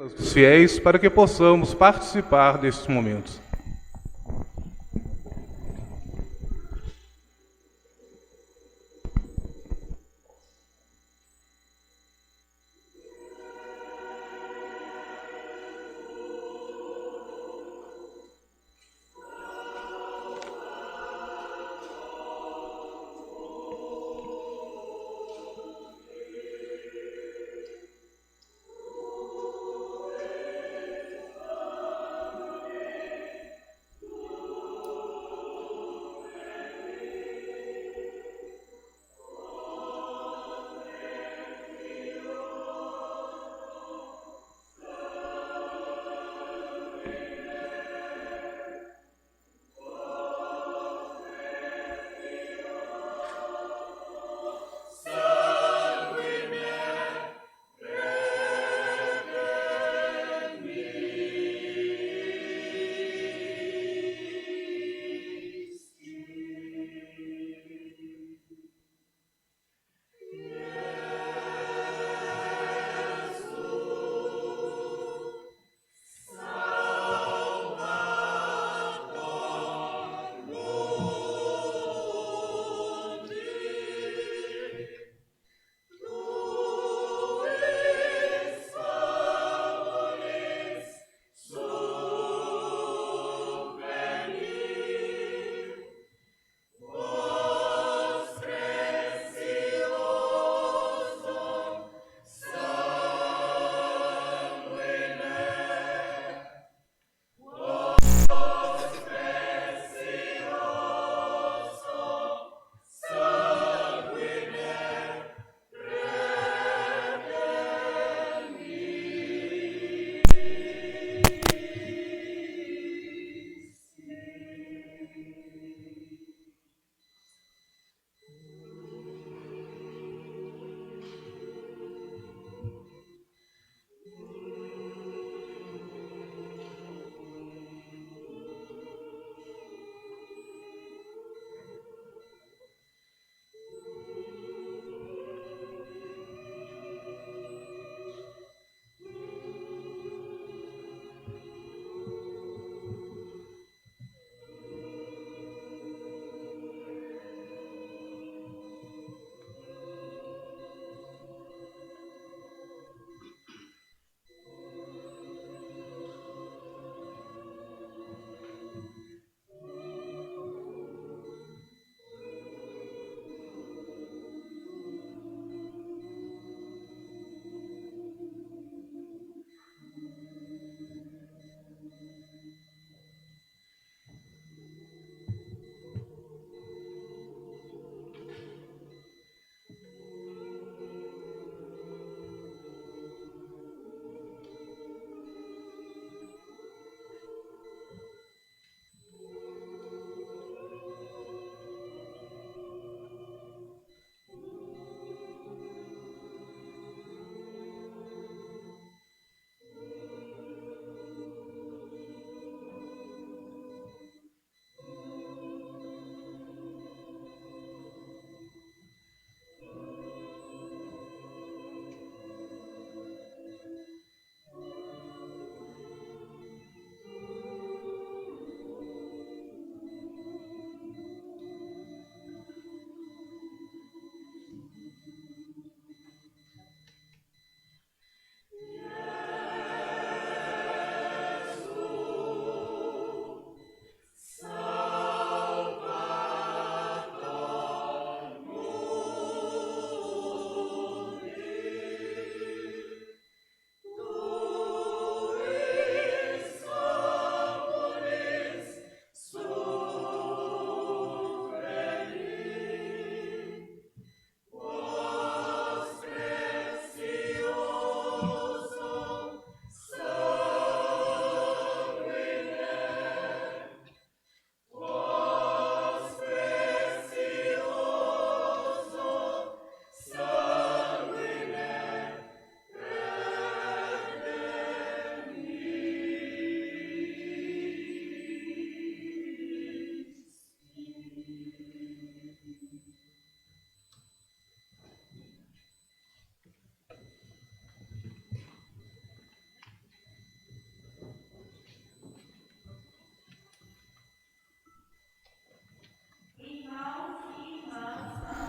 dos fiéis para que possamos participar destes momentos.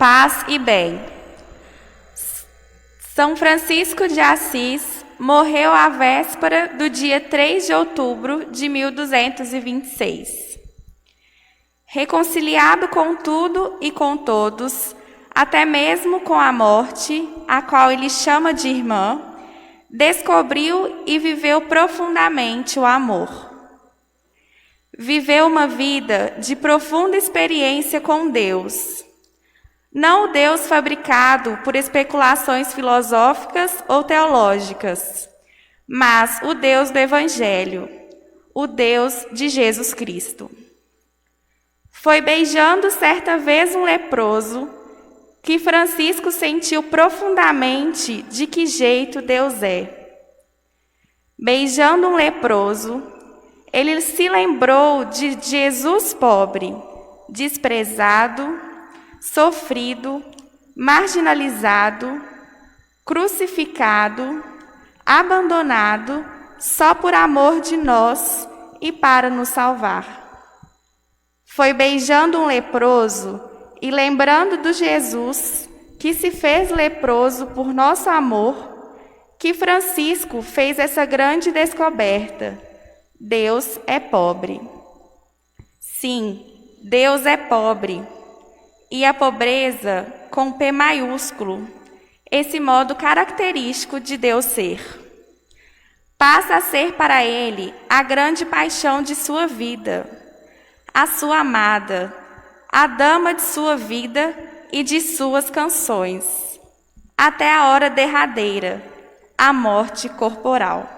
paz e bem. São Francisco de Assis morreu à véspera do dia 3 de outubro de 1226. Reconciliado com tudo e com todos, até mesmo com a morte, a qual ele chama de irmã, descobriu e viveu profundamente o amor. Viveu uma vida de profunda experiência com Deus. Não o Deus fabricado por especulações filosóficas ou teológicas, mas o Deus do Evangelho, o Deus de Jesus Cristo. Foi beijando certa vez um leproso que Francisco sentiu profundamente de que jeito Deus é. Beijando um leproso, ele se lembrou de Jesus pobre, desprezado, sofrido, marginalizado, crucificado, abandonado, só por amor de nós e para nos salvar. Foi beijando um leproso e lembrando do Jesus que se fez leproso por nosso amor, que Francisco fez essa grande descoberta: Deus é pobre. Sim, Deus é pobre. E a pobreza com P maiúsculo, esse modo característico de Deus ser. Passa a ser para ele a grande paixão de sua vida, a sua amada, a dama de sua vida e de suas canções, até a hora derradeira, a morte corporal.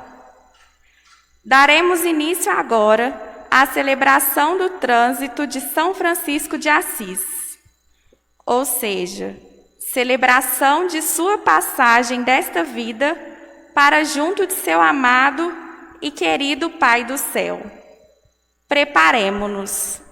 Daremos início agora à celebração do trânsito de São Francisco de Assis, ou seja, celebração de sua passagem desta vida para junto de seu amado e querido Pai do céu. Preparemo-nos.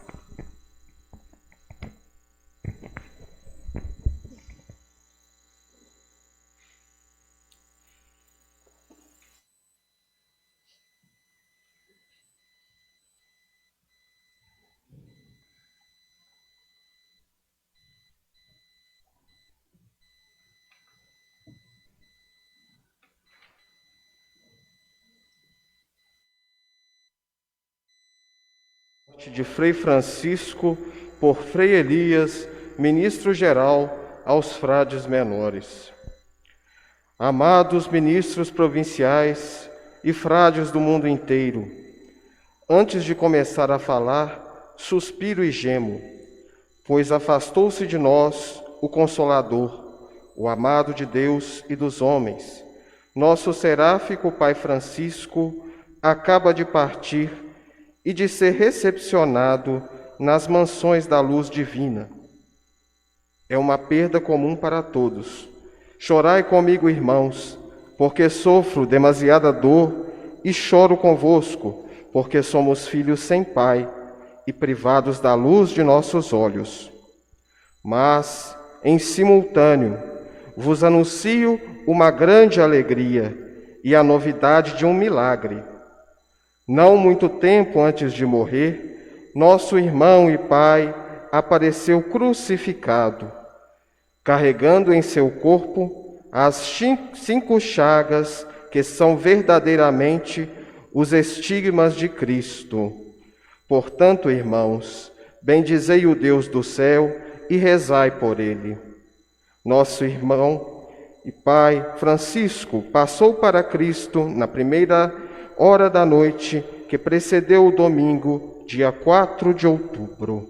De Frei Francisco por Frei Elias, ministro-geral aos frades menores. Amados ministros provinciais e frades do mundo inteiro, antes de começar a falar, suspiro e gemo, pois afastou-se de nós o Consolador, o amado de Deus e dos homens. Nosso seráfico Pai Francisco acaba de partir e de ser recepcionado nas mansões da luz divina. É uma perda comum para todos. Chorai comigo, irmãos, porque sofro demasiada dor, e choro convosco, porque somos filhos sem pai e privados da luz de nossos olhos. Mas, em simultâneo, vos anuncio uma grande alegria e a novidade de um milagre. Não muito tempo antes de morrer, nosso irmão e pai apareceu crucificado, carregando em seu corpo as 5 chagas que são verdadeiramente os estigmas de Cristo. Portanto, irmãos, bendizei o Deus do céu e rezai por ele. Nosso irmão e pai Francisco passou para Cristo na primeira hora da noite que precedeu o domingo, dia 4 de outubro.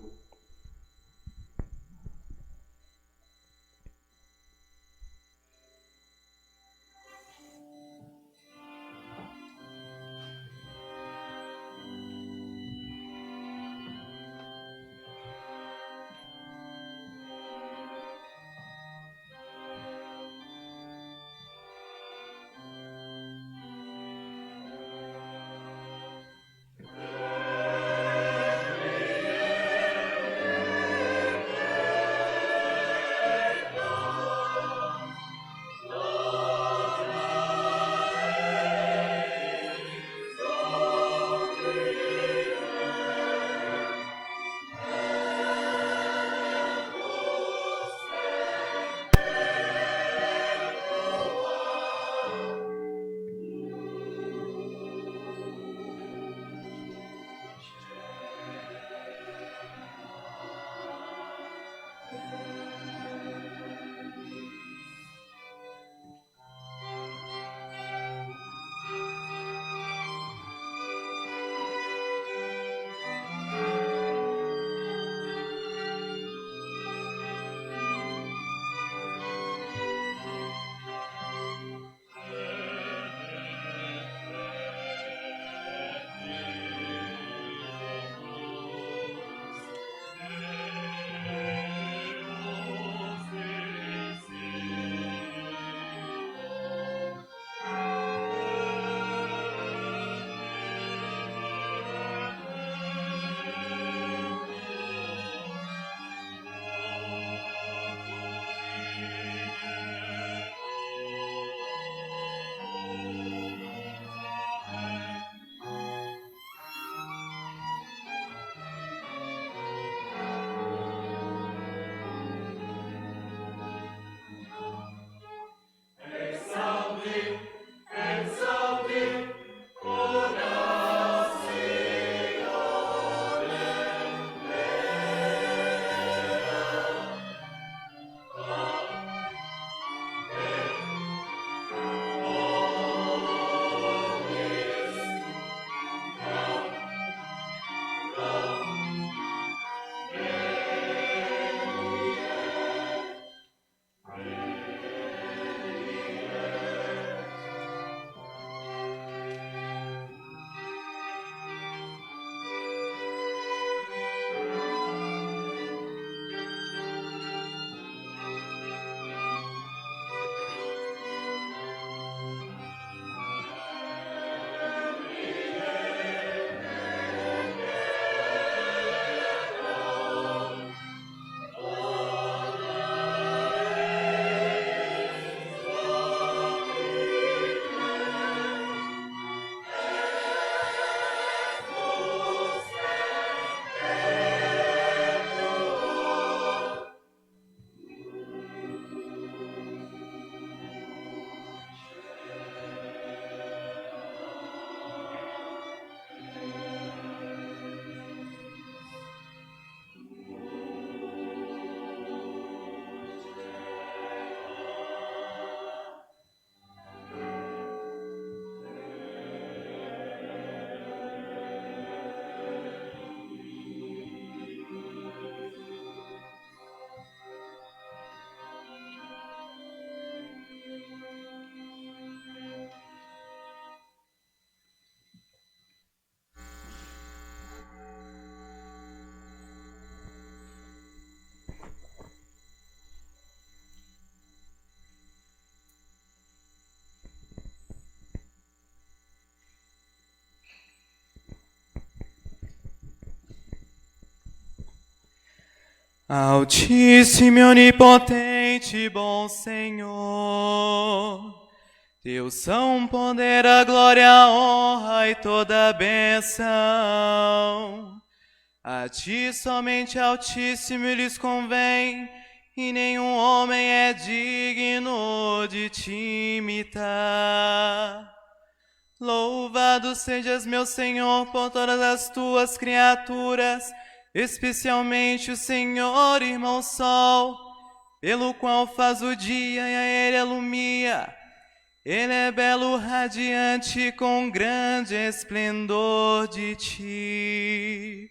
Altíssimo e onipotente, bom Senhor, Teu são poder, a glória, a honra e toda a bênção. A Ti somente, Altíssimo, lhes convém, e nenhum homem é digno de Te imitar. Louvado sejas, meu Senhor, por todas as Tuas criaturas, especialmente o Senhor, irmão Sol, pelo qual faz o dia e a ele alumia. Ele é belo, radiante, com grande esplendor de Ti.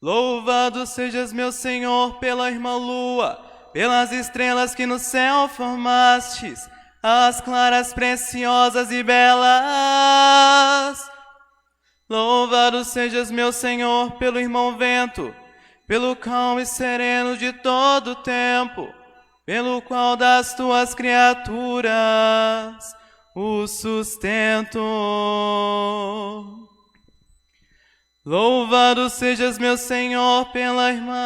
Louvado sejas, meu Senhor, pela irmã Lua, pelas estrelas que no céu formastes, as claras, preciosas e belas. Louvado sejas, meu Senhor, pelo irmão Vento, pelo calmo e sereno de todo o tempo, pelo qual das Tuas criaturas o sustento. Louvado sejas, meu Senhor, pela irmã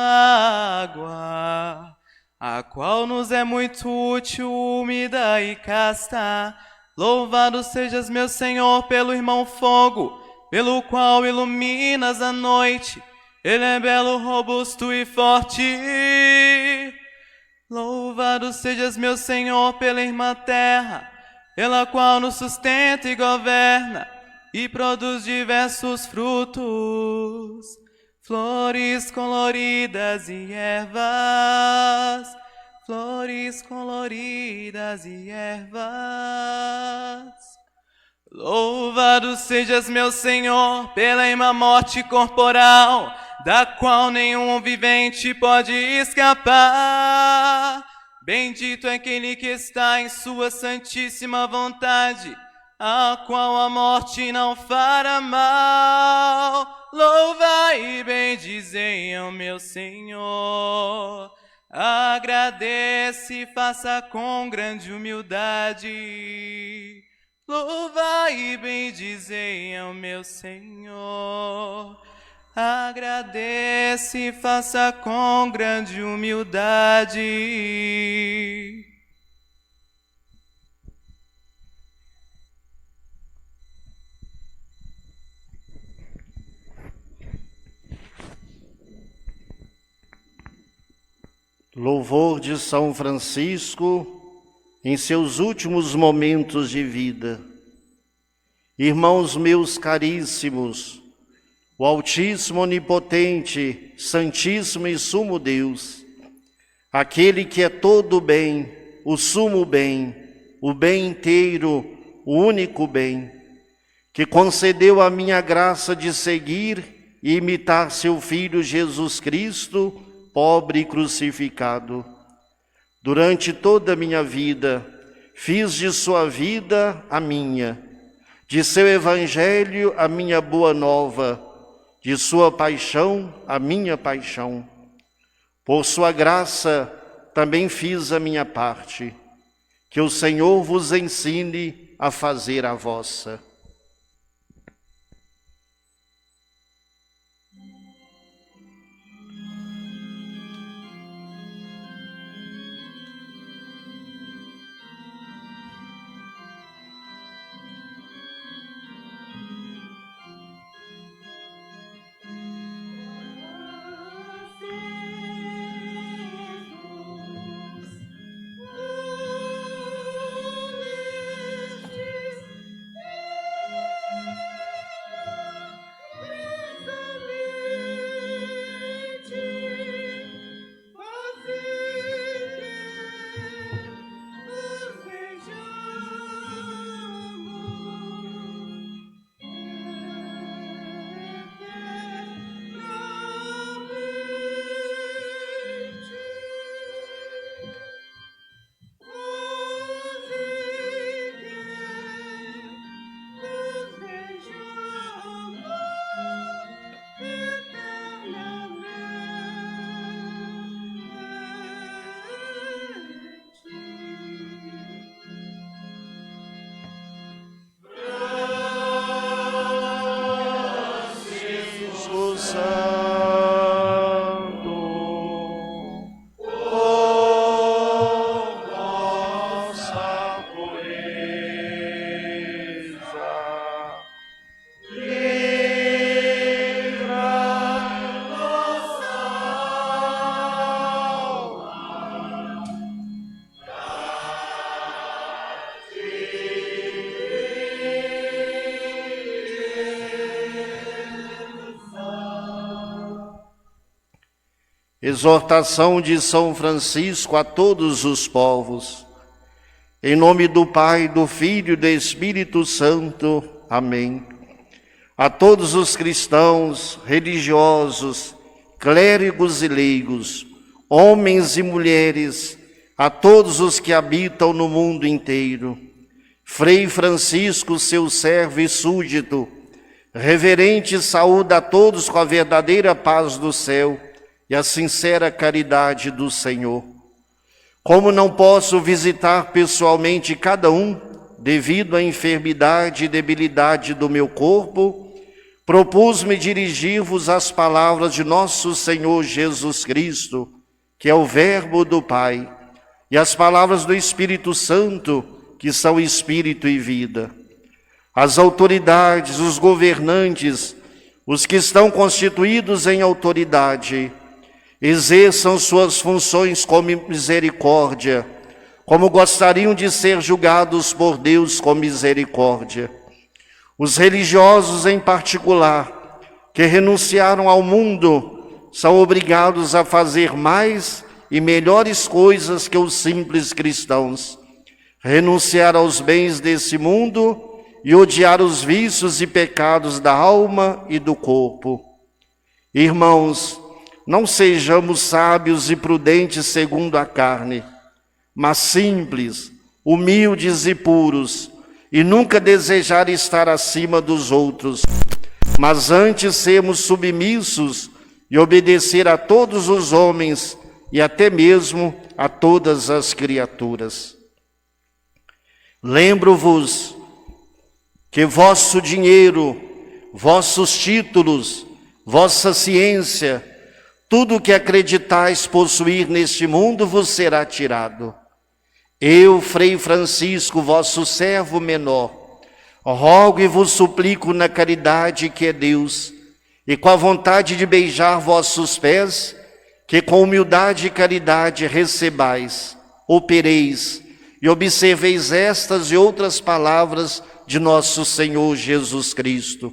Água, a qual nos é muito útil, úmida e casta. Louvado sejas, meu Senhor, pelo irmão Fogo, pelo qual iluminas a noite. Ele é belo, robusto e forte. Louvado sejas, meu Senhor, pela irmã Terra, pela qual nos sustenta e governa, e produz diversos frutos, flores coloridas e ervas, flores coloridas e ervas. Louvado sejas, meu Senhor, pela irmã Morte corporal, da qual nenhum vivente pode escapar. Bendito é aquele que está em Sua santíssima vontade, a qual a morte não fará mal. Louvai e bendizei ao meu Senhor. Agradece e faça com grande humildade. Louvai e bendizei ao meu Senhor. Agradece e faça com grande humildade. Louvor de São Francisco em seus últimos momentos de vida. Irmãos meus caríssimos, o Altíssimo, Onipotente, Santíssimo e Sumo Deus, aquele que é todo o bem, o sumo bem, o bem inteiro, o único bem, que concedeu a minha graça de seguir e imitar seu Filho Jesus Cristo, pobre e crucificado. Durante toda a minha vida, fiz de sua vida a minha, de seu evangelho a minha boa nova, de sua paixão a minha paixão. Por sua graça também fiz a minha parte, que o Senhor vos ensine a fazer a vossa. Exortação de São Francisco a todos os povos. Em nome do Pai, do Filho e do Espírito Santo. Amém. A todos os cristãos, religiosos, clérigos e leigos, homens e mulheres, a todos os que habitam no mundo inteiro, Frei Francisco, seu servo e súdito, reverente saúde a todos com a verdadeira paz do céu e a sincera caridade do Senhor. Como não posso visitar pessoalmente cada um, devido à enfermidade e debilidade do meu corpo, propus-me dirigir-vos as palavras de nosso Senhor Jesus Cristo, que é o Verbo do Pai, e as palavras do Espírito Santo, que são Espírito e vida. As autoridades, os governantes, os que estão constituídos em autoridade, exerçam suas funções com misericórdia, como gostariam de ser julgados por Deus com misericórdia. Os religiosos, em particular, que renunciaram ao mundo, são obrigados a fazer mais e melhores coisas que os simples cristãos. Renunciar aos bens desse mundo e odiar os vícios e pecados da alma e do corpo. Irmãos, não sejamos sábios e prudentes segundo a carne, mas simples, humildes e puros, e nunca desejar estar acima dos outros, mas antes sermos submissos e obedecer a todos os homens e até mesmo a todas as criaturas. Lembro-vos que vosso dinheiro, vossos títulos, vossa ciência, tudo o que acreditais possuir neste mundo vos será tirado. Eu, Frei Francisco, vosso servo menor, rogo e vos suplico na caridade que é Deus, e com a vontade de beijar vossos pés, que com humildade e caridade recebais, opereis e observeis estas e outras palavras de nosso Senhor Jesus Cristo.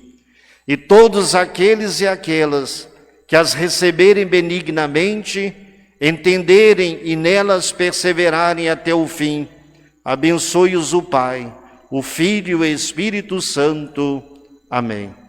E todos aqueles e aquelas que as receberem benignamente, entenderem e nelas perseverarem até o fim, abençoe-os o Pai, o Filho e o Espírito Santo. Amém.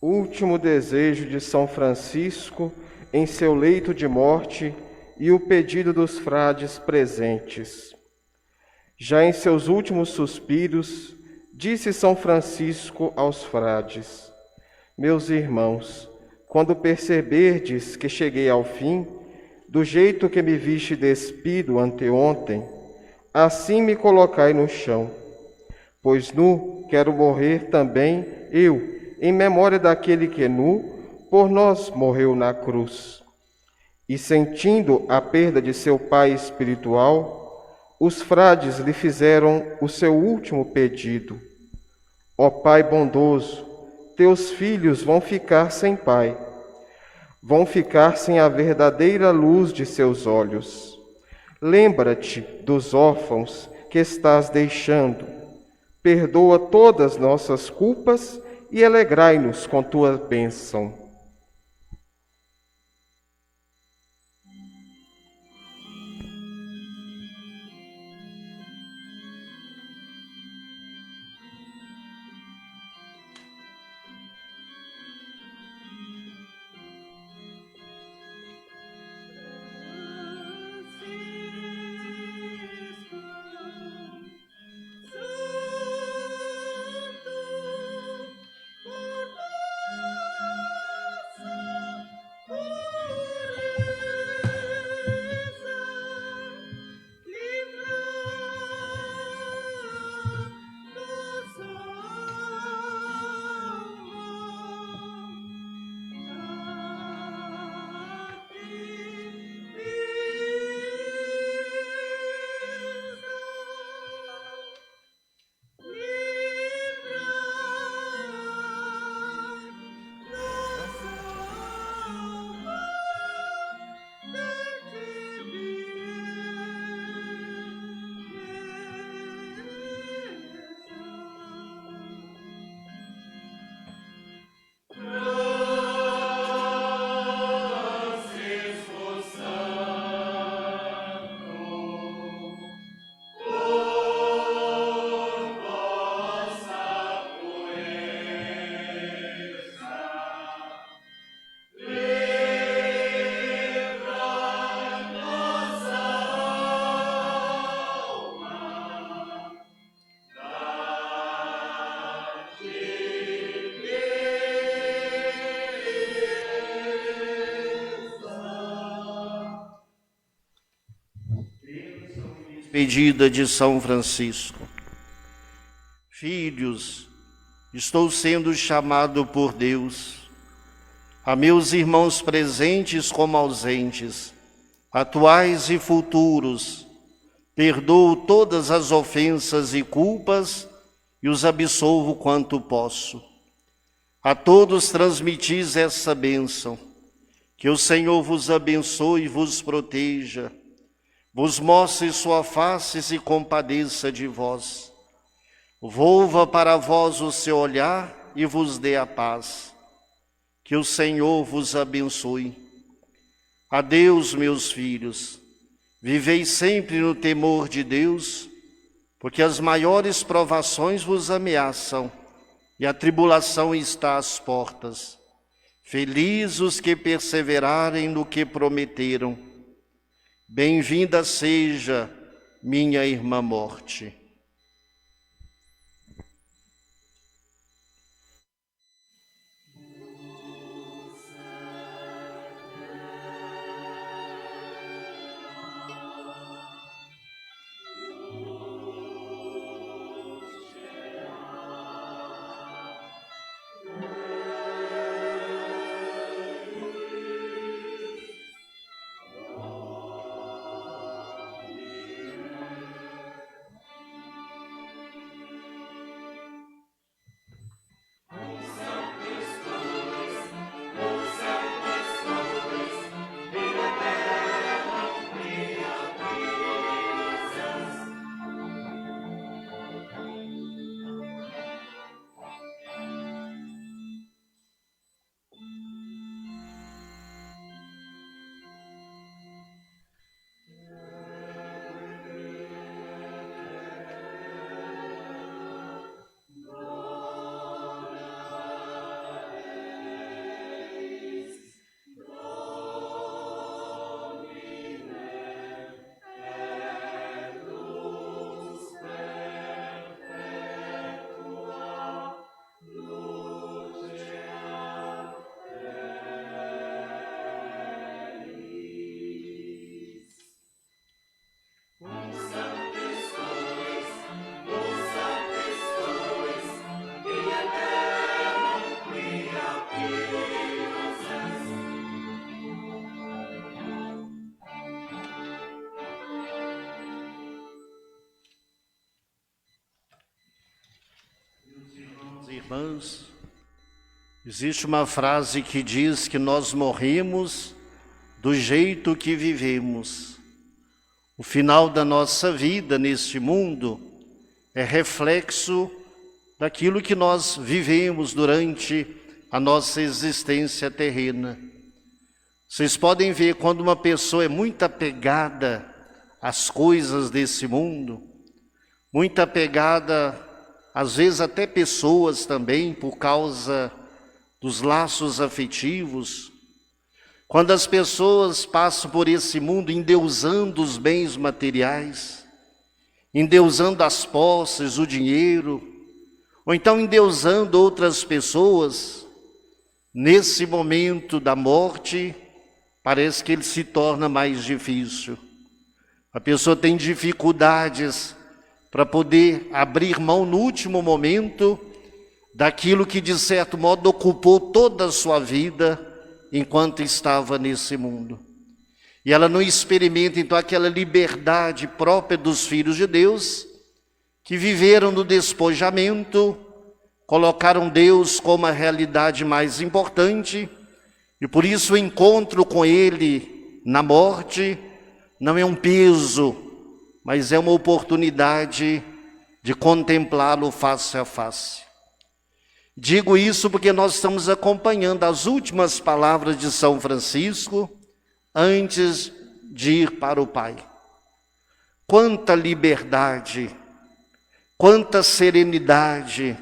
Último desejo de São Francisco em seu leito de morte e o pedido dos frades presentes. Já em seus últimos suspiros, disse São Francisco aos frades: Meus irmãos, quando perceberdes que cheguei ao fim, do jeito que me viste despido anteontem, assim me colocai no chão, pois nu quero morrer também eu, em memória daquele que nu por nós morreu na cruz. E sentindo a perda de seu pai espiritual, os frades lhe fizeram o seu último pedido: Ó Pai bondoso, teus filhos vão ficar sem pai, vão ficar sem a verdadeira luz de seus olhos. Lembra-te dos órfãos que estás deixando, perdoa todas nossas culpas e alegrai-nos com tua bênção. Despedida de São Francisco. Filhos, estou sendo chamado por Deus, a meus irmãos presentes como ausentes, atuais e futuros, perdoo todas as ofensas e culpas e os absolvo quanto posso. A todos transmitis essa bênção, que o Senhor vos abençoe e vos proteja, vos mostre sua face e se compadeça de vós. Volva para vós o seu olhar e vos dê a paz. Que o Senhor vos abençoe. Adeus, meus filhos. Vivei sempre no temor de Deus, porque as maiores provações vos ameaçam e a tribulação está às portas. Felizes os que perseverarem no que prometeram. Bem-vinda seja minha irmã morte. irmãs, existe uma frase que diz que nós morremos do jeito que vivemos. O final da nossa vida neste mundo é reflexo daquilo que nós vivemos durante a nossa existência terrena. Vocês podem ver quando uma pessoa é muito apegada às coisas desse mundo, muito apegada, às vezes até pessoas também, por causa dos laços afetivos. Quando as pessoas passam por esse mundo endeusando os bens materiais, endeusando as posses, o dinheiro, ou então endeusando outras pessoas, nesse momento da morte, parece que ele se torna mais difícil. A pessoa tem dificuldades para poder abrir mão no último momento daquilo que de certo modo ocupou toda a sua vida enquanto estava nesse mundo. E ela não experimenta então aquela liberdade própria dos filhos de Deus, que viveram no despojamento, colocaram Deus como a realidade mais importante, e por isso o encontro com Ele na morte não é um peso, mas é uma oportunidade de contemplá-lo face a face. Digo isso porque nós estamos acompanhando as últimas palavras de São Francisco antes de ir para o Pai. Quanta liberdade, quanta serenidade,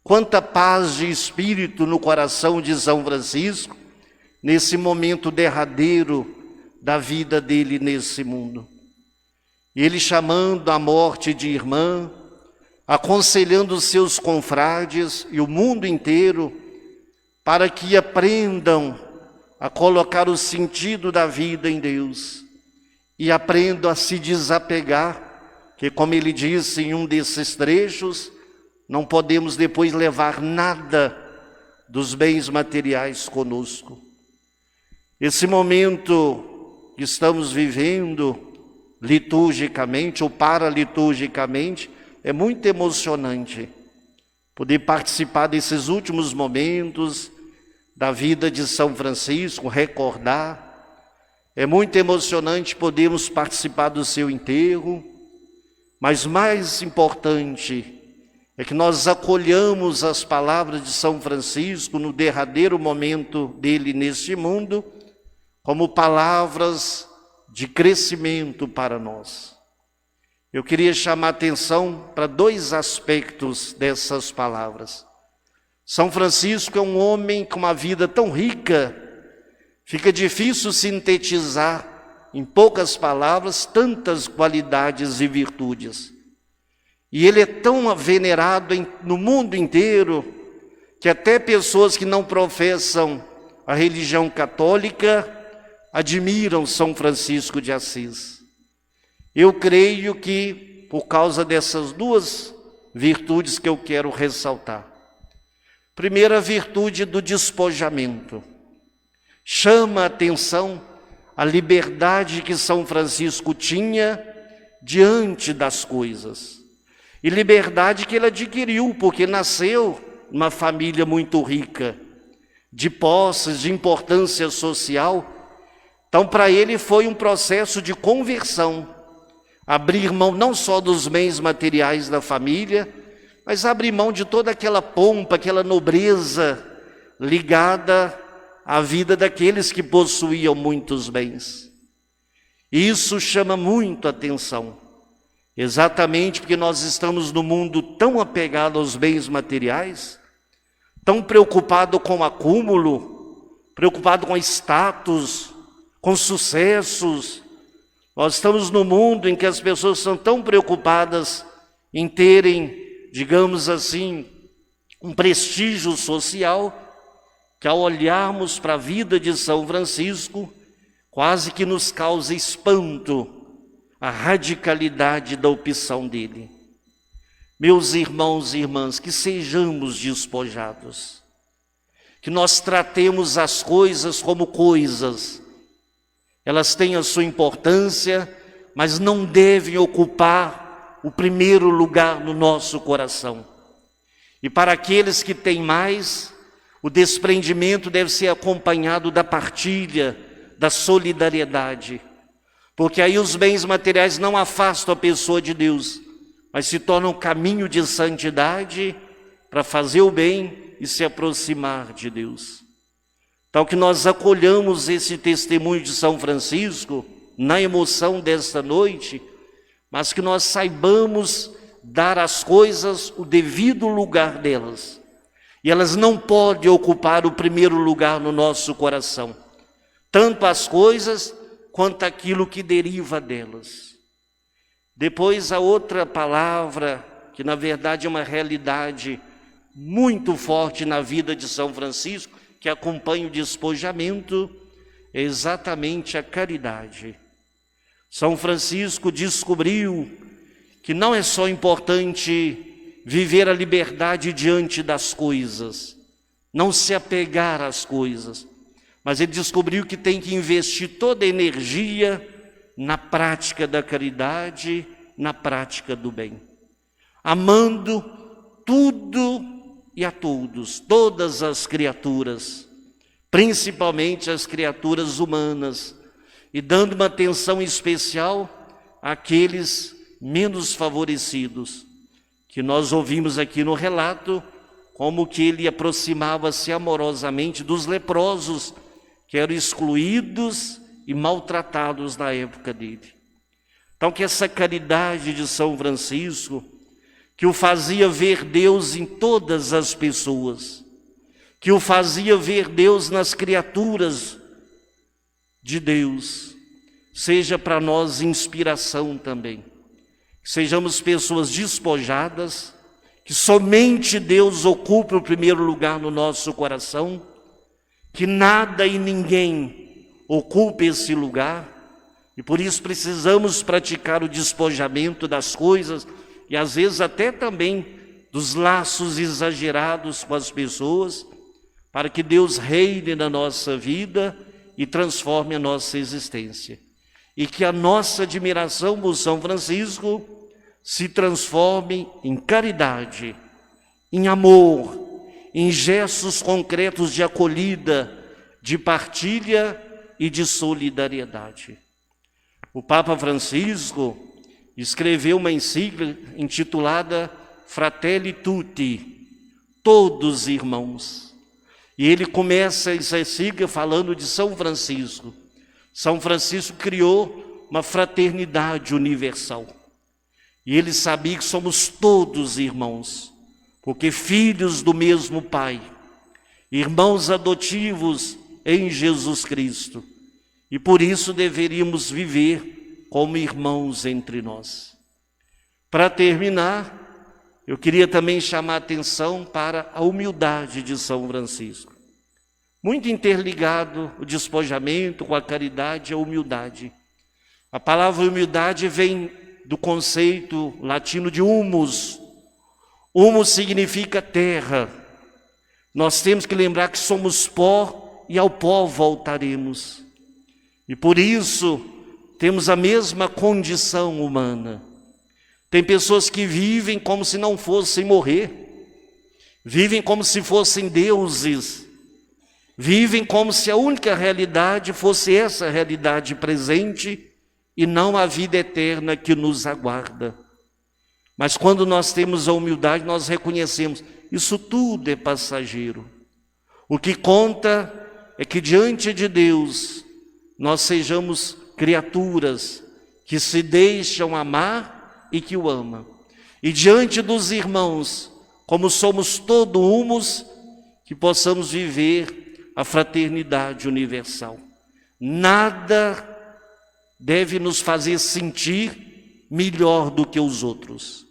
quanta paz de espírito no coração de São Francisco, nesse momento derradeiro da vida dele nesse mundo. Ele chamando a morte de irmã, aconselhando os seus confrades e o mundo inteiro para que aprendam a colocar o sentido da vida em Deus e aprendam a se desapegar, que como ele disse em um desses trechos, não podemos depois levar nada dos bens materiais conosco. Esse momento que estamos vivendo liturgicamente ou paraliturgicamente é muito emocionante. Poder participar desses últimos momentos da vida de São Francisco, recordar. É muito emocionante podermos participar do seu enterro, mas mais importante é que nós acolhamos as palavras de São Francisco no derradeiro momento dele neste mundo, como palavras de crescimento para nós. Eu queria chamar a atenção para dois aspectos dessas palavras. São Francisco é um homem com uma vida tão rica, fica difícil sintetizar em poucas palavras tantas qualidades e virtudes. E ele é tão venerado no mundo inteiro, que até pessoas que não professam a religião católica admiram São Francisco de Assis. Eu creio que, por causa dessas duas virtudes que eu quero ressaltar. Primeira virtude do despojamento. Chama a atenção a liberdade que São Francisco tinha diante das coisas. E liberdade que ele adquiriu, porque nasceu numa família muito rica, de posses, de importância social. Então, para ele foi um processo de conversão. Abrir mão não só dos bens materiais da família, mas abrir mão de toda aquela pompa, aquela nobreza ligada à vida daqueles que possuíam muitos bens. E isso chama muito a atenção, exatamente porque nós estamos num mundo tão apegado aos bens materiais, tão preocupado com o acúmulo, preocupado com status, com sucessos. Nós estamos num mundo em que as pessoas são tão preocupadas em terem, digamos assim, um prestígio social, que ao olharmos para a vida de São Francisco, quase que nos causa espanto a radicalidade da opção dele. Meus irmãos e irmãs, que sejamos despojados, que nós tratemos as coisas como coisas. Elas têm a sua importância, mas não devem ocupar o primeiro lugar no nosso coração. E para aqueles que têm mais, o desprendimento deve ser acompanhado da partilha, da solidariedade. Porque aí os bens materiais não afastam a pessoa de Deus, mas se tornam um caminho de santidade para fazer o bem e se aproximar de Deus. Então que nós acolhamos esse testemunho de São Francisco na emoção desta noite, mas que nós saibamos dar às coisas o devido lugar delas. E elas não podem ocupar o primeiro lugar no nosso coração, tanto as coisas quanto aquilo que deriva delas. Depois a outra palavra, que na verdade é uma realidade muito forte na vida de São Francisco, que acompanha o despojamento, é exatamente a caridade. São Francisco descobriu que não é só importante viver a liberdade diante das coisas, não se apegar às coisas, mas ele descobriu que tem que investir toda a energia na prática da caridade, na prática do bem, amando tudo e a todos, todas as criaturas, principalmente as criaturas humanas, e dando uma atenção especial àqueles menos favorecidos, que nós ouvimos aqui no relato, como que ele aproximava-se amorosamente dos leprosos, que eram excluídos e maltratados na época dele. Então que essa caridade de São Francisco, que o fazia ver Deus em todas as pessoas, que o fazia ver Deus nas criaturas de Deus, seja para nós inspiração também. Que sejamos pessoas despojadas, que somente Deus ocupe o primeiro lugar no nosso coração, que nada e ninguém ocupe esse lugar, e por isso precisamos praticar o despojamento das coisas, e às vezes até também dos laços exagerados com as pessoas, para que Deus reine na nossa vida e transforme a nossa existência. E que a nossa admiração por São Francisco se transforme em caridade, em amor, em gestos concretos de acolhida, de partilha e de solidariedade. O Papa Francisco escreveu uma encíclica intitulada Fratelli Tutti, todos irmãos. E ele começa essa encíclica falando de São Francisco. São Francisco criou uma fraternidade universal. E ele sabia que somos todos irmãos, porque filhos do mesmo Pai, irmãos adotivos em Jesus Cristo. E por isso deveríamos viver como irmãos entre nós. Para terminar, eu queria também chamar a atenção para a humildade de São Francisco. Muito interligado o despojamento com a caridade e a humildade. A palavra humildade vem do conceito latino de humus. Humus significa terra. Nós temos que lembrar que somos pó e ao pó voltaremos. E por isso temos a mesma condição humana. Tem pessoas que vivem como se não fossem morrer, vivem como se fossem deuses, vivem como se a única realidade fosse essa realidade presente e não a vida eterna que nos aguarda. Mas quando nós temos a humildade, nós reconhecemos, isso tudo é passageiro. O que conta é que diante de Deus nós sejamos criaturas que se deixam amar e que o ama. E diante dos irmãos, como somos todo humus, que possamos viver a fraternidade universal. Nada deve nos fazer sentir melhor do que os outros.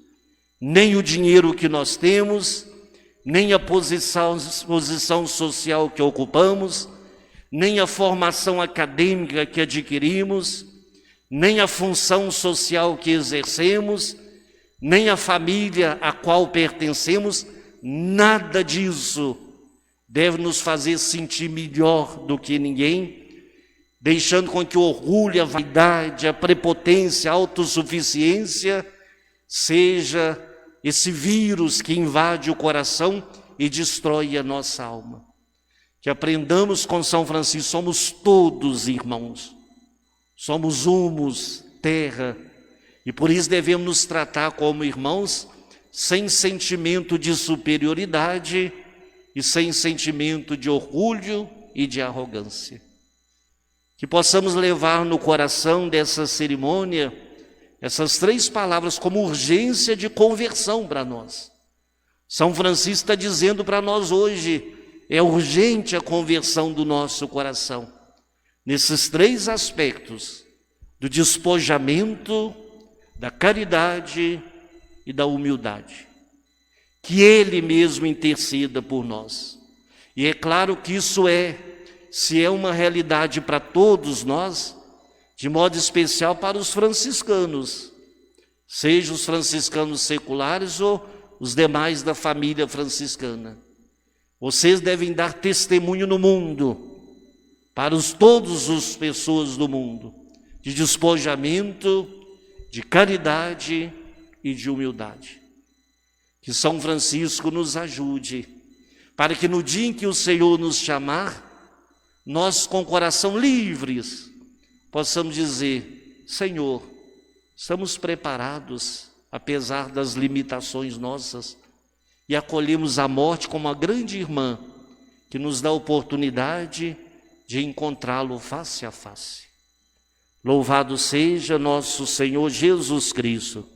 Nem o dinheiro que nós temos, nem a posição social que ocupamos, nem a formação acadêmica que adquirimos, nem a função social que exercemos, nem a família a qual pertencemos, nada disso deve nos fazer sentir melhor do que ninguém, deixando com que o orgulho, a vaidade, a prepotência, a autossuficiência seja esse vírus que invade o coração e destrói a nossa alma. Que aprendamos com São Francisco, somos todos irmãos, somos humus, terra, e por isso devemos nos tratar como irmãos, sem sentimento de superioridade e sem sentimento de orgulho e de arrogância. Que possamos levar no coração dessa cerimônia essas 3 palavras como urgência de conversão para nós. São Francisco está dizendo para nós hoje, é urgente a conversão do nosso coração, nesses 3 aspectos, do despojamento, da caridade e da humildade. Que Ele mesmo interceda por nós. E é claro que isso se é uma realidade para todos nós, de modo especial para os franciscanos, seja os franciscanos seculares ou os demais da família franciscana. Vocês devem dar testemunho no mundo, para todas as pessoas do mundo, de despojamento, de caridade e de humildade. Que São Francisco nos ajude, para que no dia em que o Senhor nos chamar, nós com o coração livres, possamos dizer: Senhor, estamos preparados, apesar das limitações nossas, e acolhemos a morte como uma grande irmã, que nos dá a oportunidade de encontrá-lo face a face. Louvado seja nosso Senhor Jesus Cristo.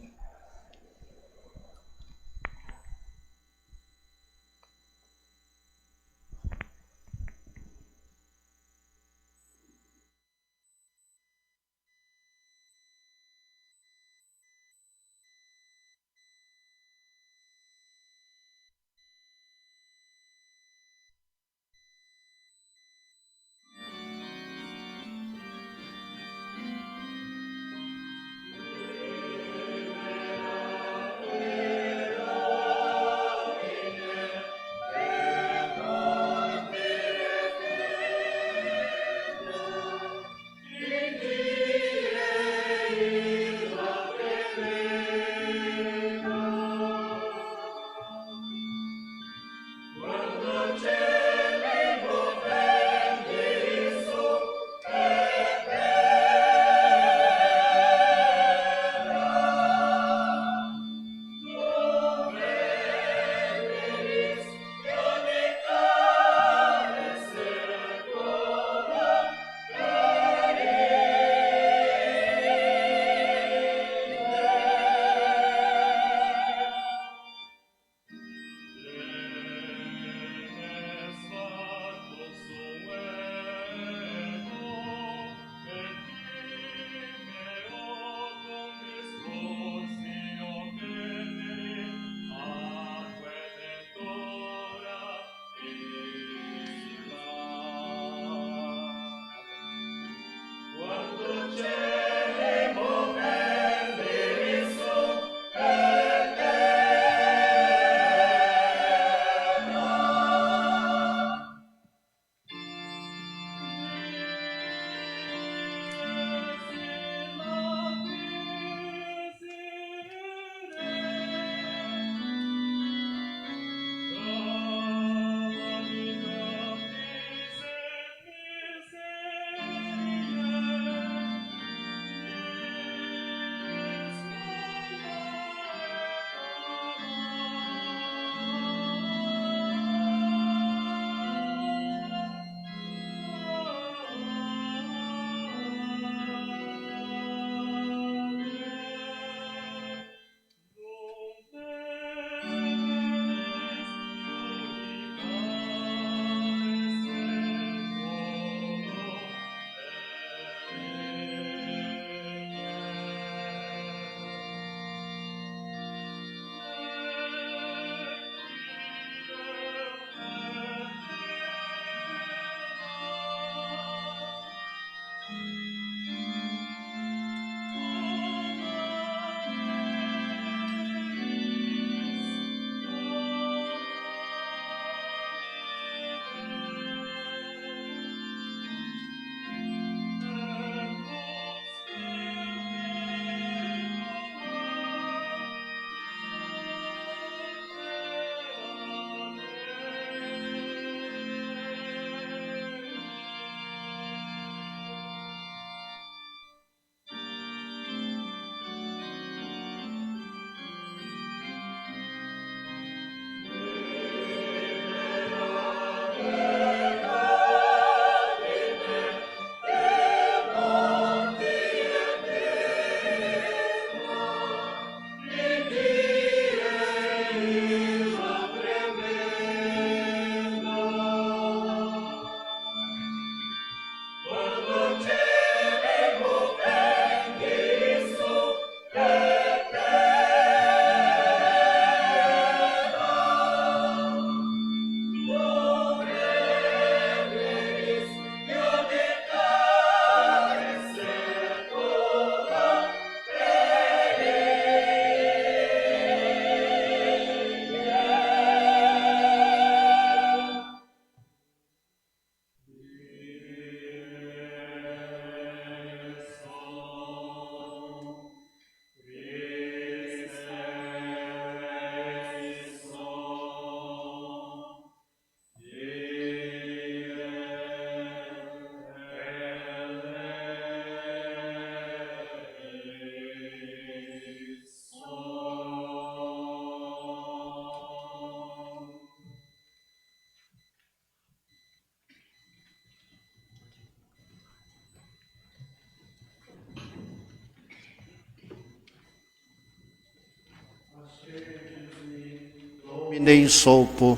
Domine sopo,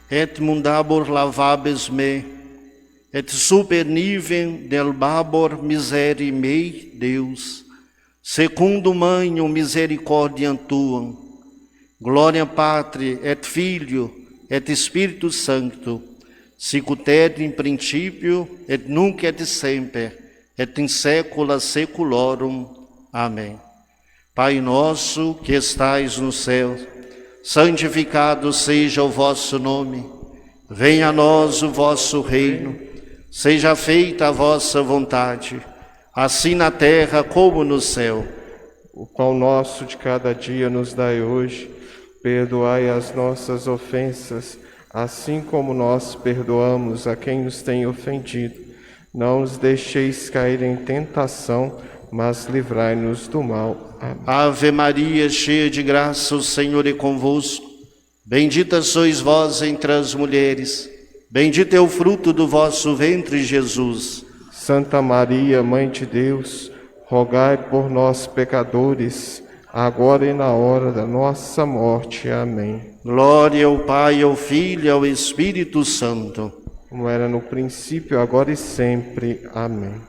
et mundabor lavabes me, et super nivem del babor miseri mei, Deus, secundum magnum misericordiam tuam, gloria Patri et Filio et Spiritus Sancto, sic ut et in principio et nunc et semper, et in saecula saeculorum. Amém. Pai nosso que estais no céu, santificado seja o vosso nome. Venha a nós o vosso reino. Seja feita a vossa vontade, assim na terra como no céu. O pão nosso de cada dia nos dai hoje. Perdoai as nossas ofensas, assim como nós perdoamos a quem nos tem ofendido. Não nos deixeis cair em tentação, mas livrai-nos do mal. Amém. Ave Maria, cheia de graça, o Senhor é convosco. Bendita sois vós entre as mulheres. Bendito é o fruto do vosso ventre, Jesus. Santa Maria, Mãe de Deus, rogai por nós, pecadores, agora e na hora da nossa morte. Amém. Glória ao Pai, ao Filho e ao Espírito Santo. Como era no princípio, agora e sempre. Amém.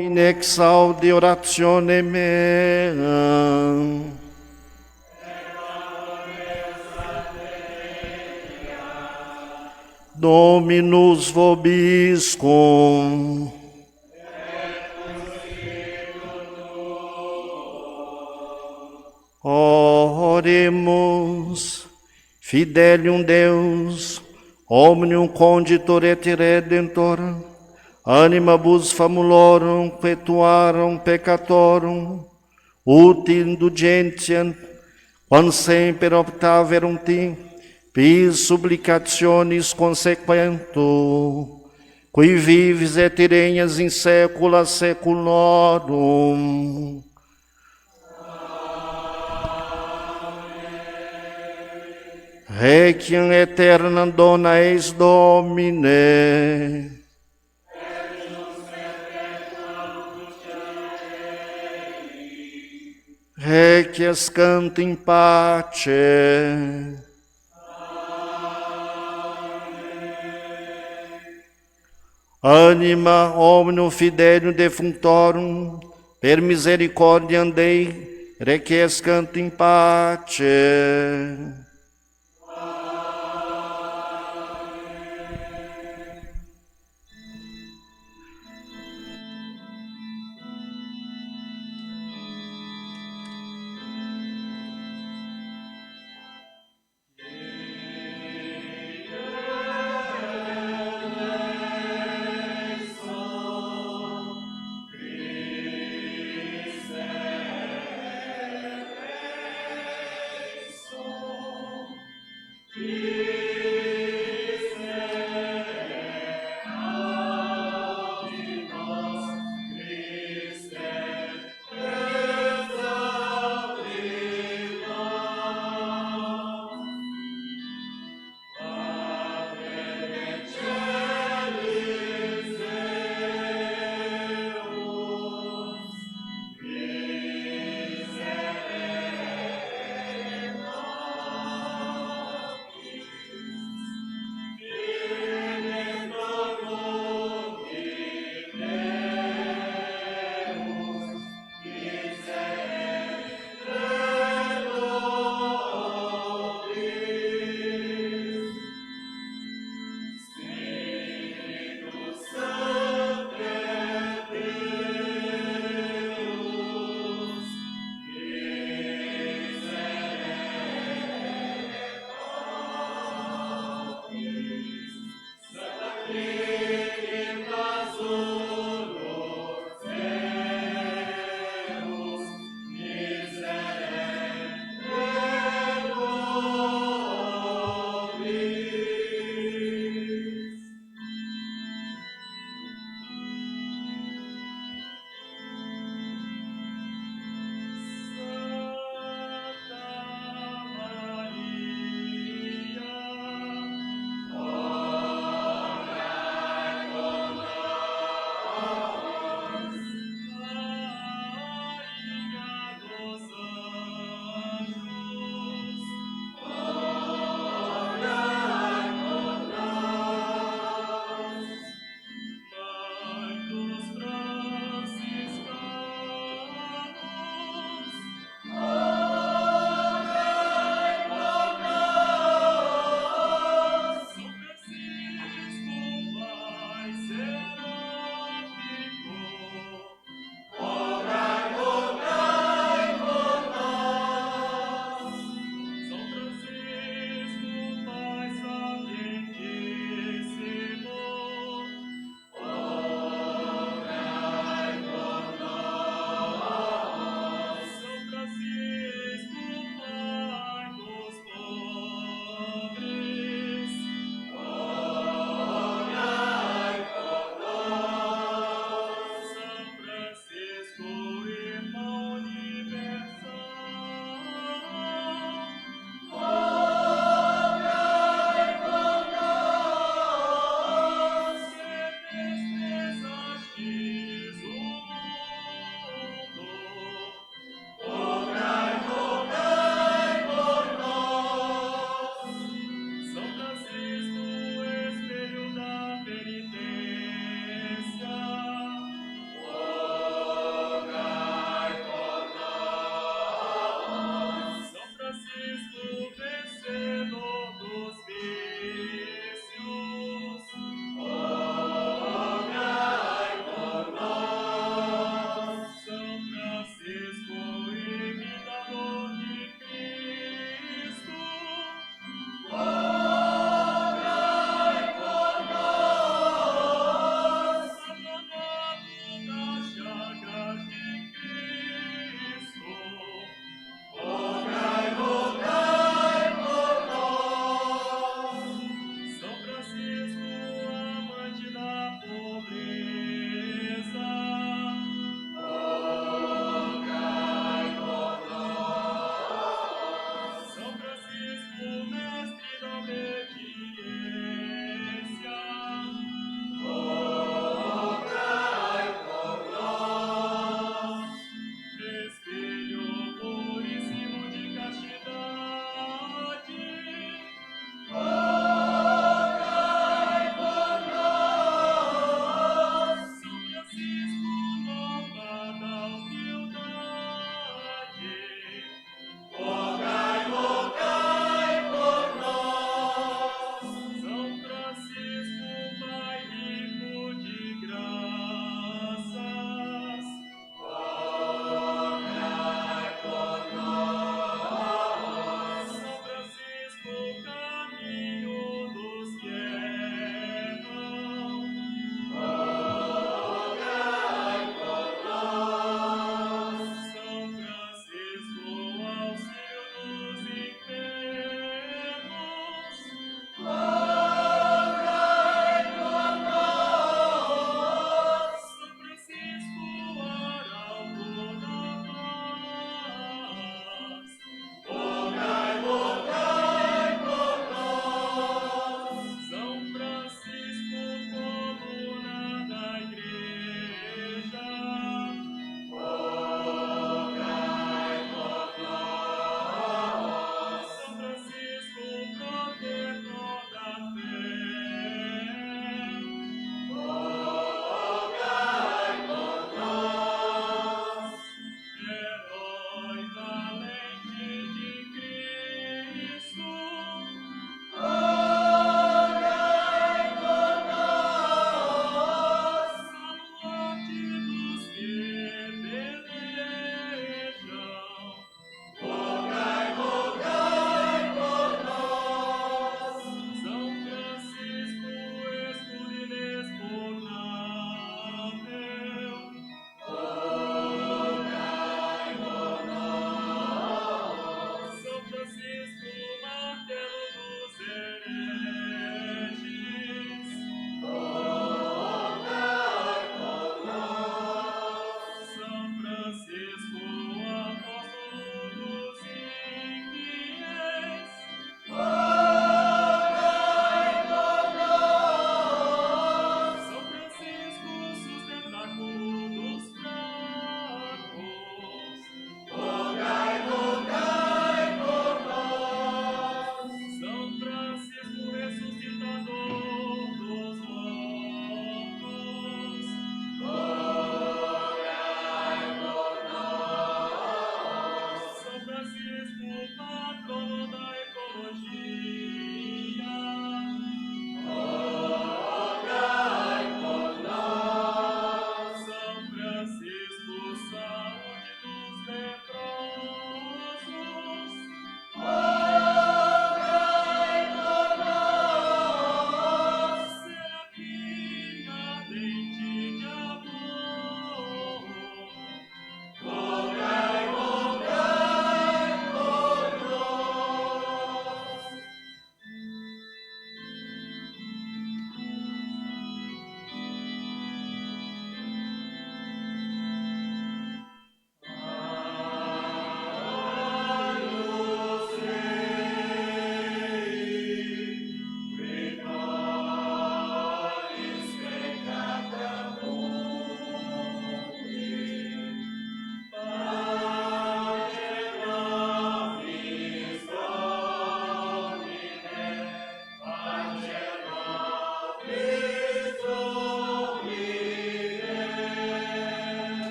In exaude oratione mea. Dominus vobiscum. Oremus. Fidelium Deus, omnium conditor et redentor, animabus famulorum petuarum peccatorum, ut indulgentiam, quam semper optaverum ti, pis supplicationis consequento, qui vivis et regnas in saecula saeculorum. Requiem aeternam dona eis Domine. Requiescant in pace. Anima omnium fidelium defunctorum, per misericordiam Dei, requiescant in pace.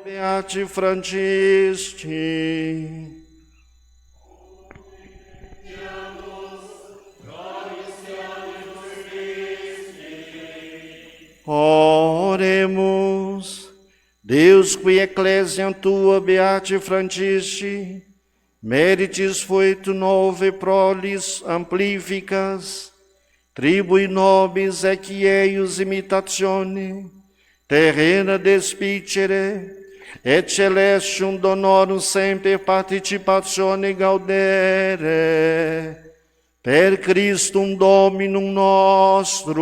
Beati Francisci. Oremos. Deus, qui ecclesiam tua Beati Francisci, meritis fuit nove prolis amplificas, tribui nobis eceius imitatione, terrena despicere, et celestium donorum semper participatione gaudere, per Christum Dominum nostrum.